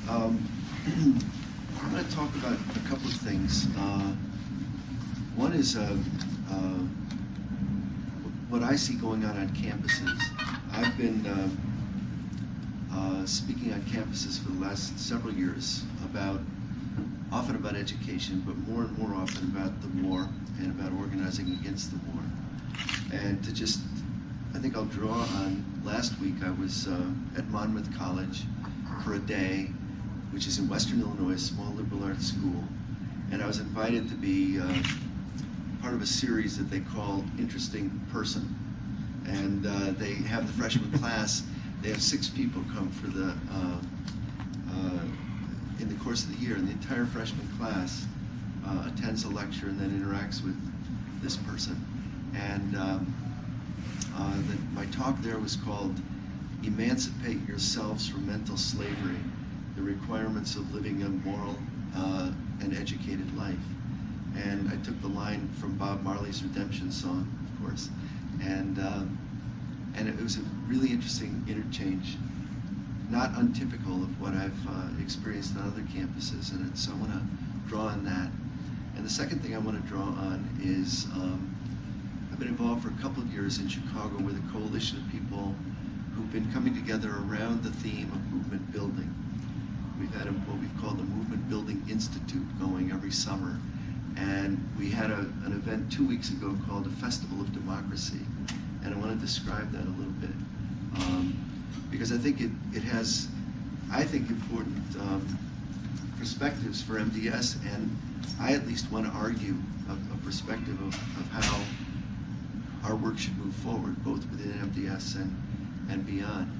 I'm going to talk about a couple of things. One is what I see going on campuses. I've been speaking on campuses for the last several years often about education, but more and more often about the war and about organizing against the war. And I think I'll draw on last week. I was at Monmouth College for a day, which is in Western Illinois, a small liberal arts school, and I was invited to be part of a series that they call Interesting Person. And they have the freshman class. They have 6 people come for in the course of the year, and the entire freshman class attends a lecture and then interacts with this person. And my talk there was called Emancipate Yourselves from Mental Slavery, the Requirements of Living a Moral and Educated Life. And I took the line from Bob Marley's Redemption song, of course. And it was a really interesting interchange, not untypical of what I've experienced on other campuses, and so I want to draw on that. And the second thing I want to draw on is I've been involved for a couple of years in Chicago with a coalition of people who've been coming together around the theme of movement building. We've had what we've called the Movement Building Institute going every summer. And we had an event 2 weeks ago called a Festival of Democracy. And I want to describe that a little bit. Because I think it has, important perspectives for MDS, and I at least want to argue a perspective of how our work should move forward, both within MDS and beyond.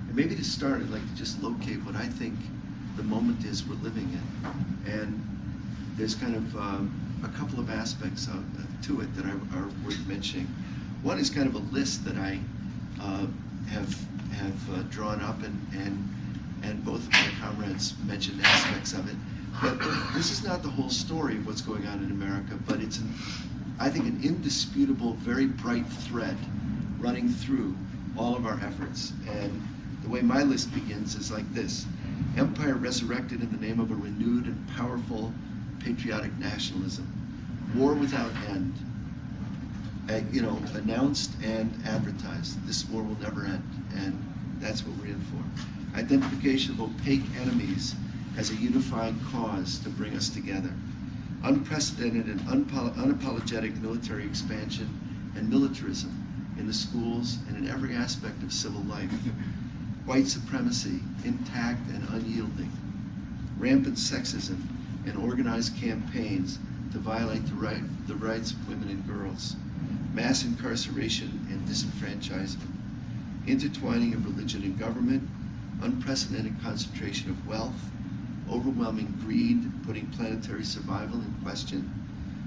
And maybe to start, I'd like to just locate what I think the moment is we're living in. And there's kind of a couple of aspects to it that are worth mentioning. One is kind of a list that I have drawn up, and both of my comrades mentioned aspects of it. But this is not the whole story of what's going on in America, but it's, I think, an indisputable, very bright thread running through all of our efforts. And the way my list begins is like this: empire resurrected in the name of a renewed and powerful patriotic nationalism, war without end, announced and advertised. This war will never end, and that's what we're in for. Identification of opaque enemies as a unifying cause to bring us together. Unprecedented and unapologetic military expansion and militarism in the schools and in every aspect of civil life. White supremacy, intact and unyielding. Rampant sexism and organized campaigns to violate the rights of women and girls. Mass incarceration and disenfranchisement. Intertwining of religion and government. Unprecedented concentration of wealth. Overwhelming greed, putting planetary survival in question.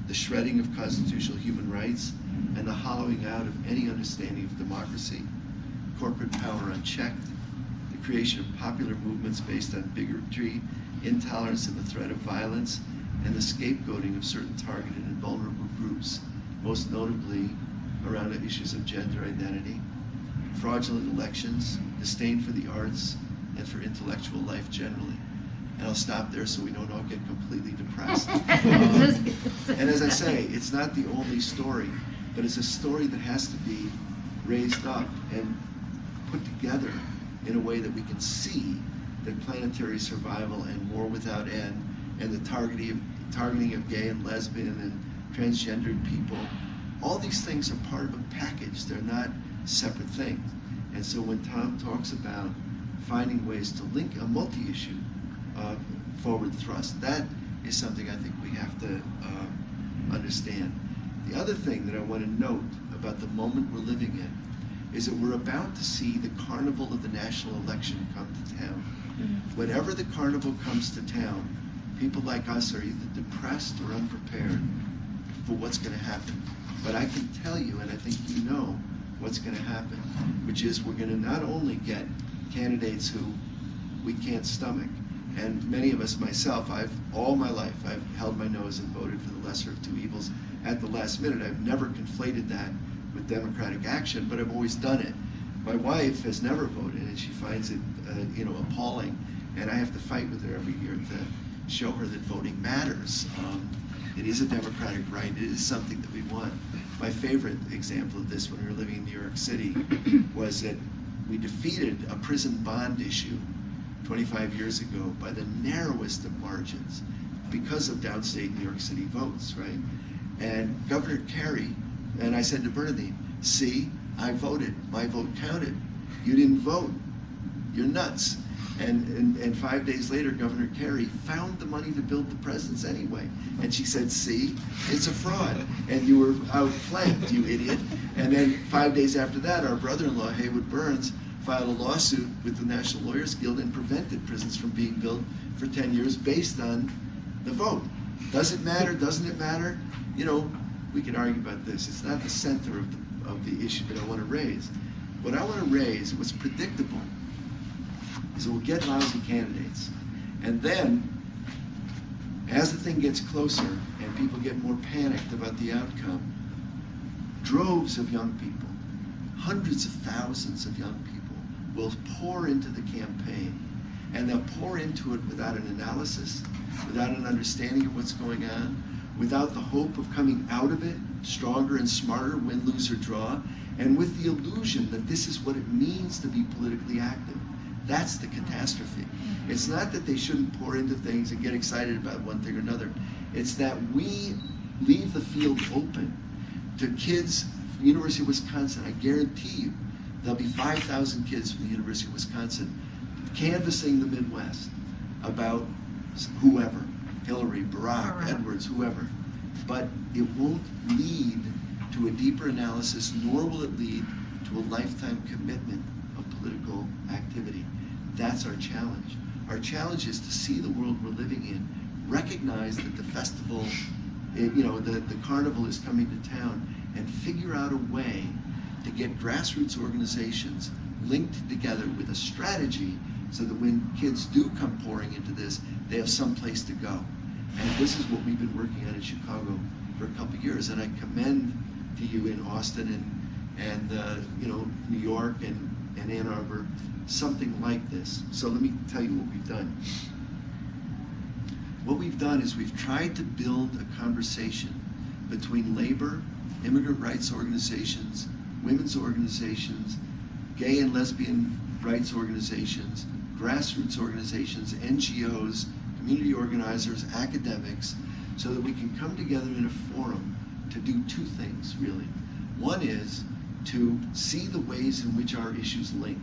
The shredding of constitutional human rights and the hollowing out of any understanding of democracy. Corporate power unchecked. The creation of popular movements based on bigotry, intolerance, and the threat of violence, and the scapegoating of certain targeted and vulnerable groups, most notably around the issues of gender identity. Fraudulent elections, disdain for the arts, and for intellectual life generally. And I'll stop there so we don't all get completely depressed. And as I say, it's not the only story, but it's a story that has to be raised up and put together in a way that we can see that planetary survival and war without end and the targeting of gay and lesbian and transgendered people, all these things are part of a package. They're not separate things. And so when Tom talks about finding ways to link a multi-issue forward thrust, that is something I think we have to understand. The other thing that I want to note about the moment we're living in is that we're about to see the carnival of the national election come to town. Whenever the carnival comes to town, people like us are either depressed or unprepared for what's going to happen. But I can tell you, and I think you know, what's going to happen, which is we're going to not only get candidates who we can't stomach, and many of us, myself, all my life, I've held my nose and voted for the lesser of two evils at the last minute. I've never conflated that with democratic action, but I've always done it. My wife has never voted, and she finds it, appalling. and I have to fight with her every year to show her that voting matters. It is a democratic right. It is something that we want. My favorite example of this when we were living in New York City was that we defeated a prison bond issue 25 years ago by the narrowest of margins because of downstate New York City votes, right? And Governor Kerry, and I said to Bernadine, see, I voted, my vote counted. You didn't vote, you're nuts. And 5 days later, Governor Kerry found the money to build the presence anyway. And she said, see, it's a fraud. And you were outflanked, you idiot. And then 5 days after that, our brother-in-law, Haywood Burns, filed a lawsuit with the National Lawyers Guild and prevented prisons from being built for 10 years based on the vote. Does it matter? Doesn't it matter? You know, we can argue about this. It's not the center of the issue that I want to raise. What I want to raise, what's predictable, is that we'll get lousy candidates. And then, as the thing gets closer and people get more panicked about the outcome, droves of young people, hundreds of thousands of young people will pour into the campaign. And they'll pour into it without an analysis, without an understanding of what's going on, without the hope of coming out of it stronger and smarter, win, lose, or draw, and with the illusion that this is what it means to be politically active. That's the catastrophe. It's not that they shouldn't pour into things and get excited about one thing or another. It's that we leave the field open to kids from the University of Wisconsin. I guarantee you there'll be 5,000 kids from the University of Wisconsin canvassing the Midwest about whoever, Hillary, Barack, Edwards, whoever. But it won't lead to a deeper analysis, nor will it lead to a lifetime commitment of political activity. That's our challenge. Our challenge is to see the world we're living in, recognize that the festival, the carnival is coming to town, and figure out a way to get grassroots organizations linked together with a strategy so that when kids do come pouring into this, they have some place to go. And this is what we've been working on in Chicago for a couple of years. And I commend to you in Austin and New York and Ann Arbor, something like this. So let me tell you what we've done. What we've done is we've tried to build a conversation between labor, immigrant rights organizations, women's organizations, gay and lesbian rights organizations, grassroots organizations, NGOs, community organizers, academics, so that we can come together in a forum to do two things, really. One is to see the ways in which our issues link,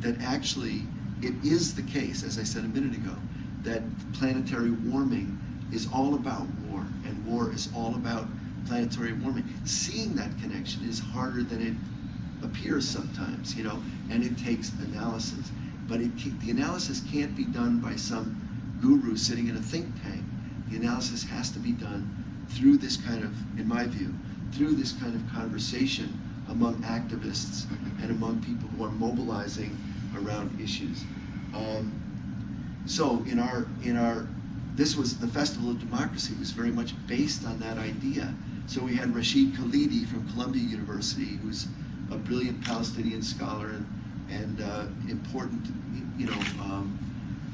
that actually it is the case, as I said a minute ago, that planetary warming is all about war, and war is all about planetary warming. Seeing that connection is harder than it appears sometimes, and it takes analysis. But the analysis can't be done by some guru sitting in a think tank. The analysis has to be done through this kind of, in my view, through this kind of conversation among activists and among people who are mobilizing around issues. So this was the Festival of Democracy was very much based on that idea. So we had Rashid Khalidi from Columbia University, who's a brilliant Palestinian scholar and important,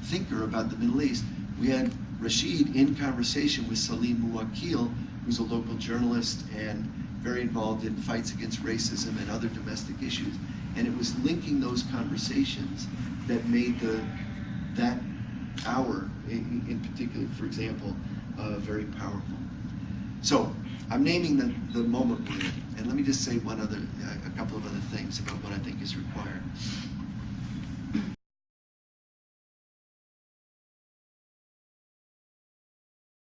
thinker about the Middle East. We had Rashid in conversation with Salim Muwakil, who's a local journalist and very involved in fights against racism and other domestic issues. And it was linking those conversations that made that hour, in particular, for example, very powerful. So I'm naming the moment we're in, and let me just say a couple of other things about what I think is required.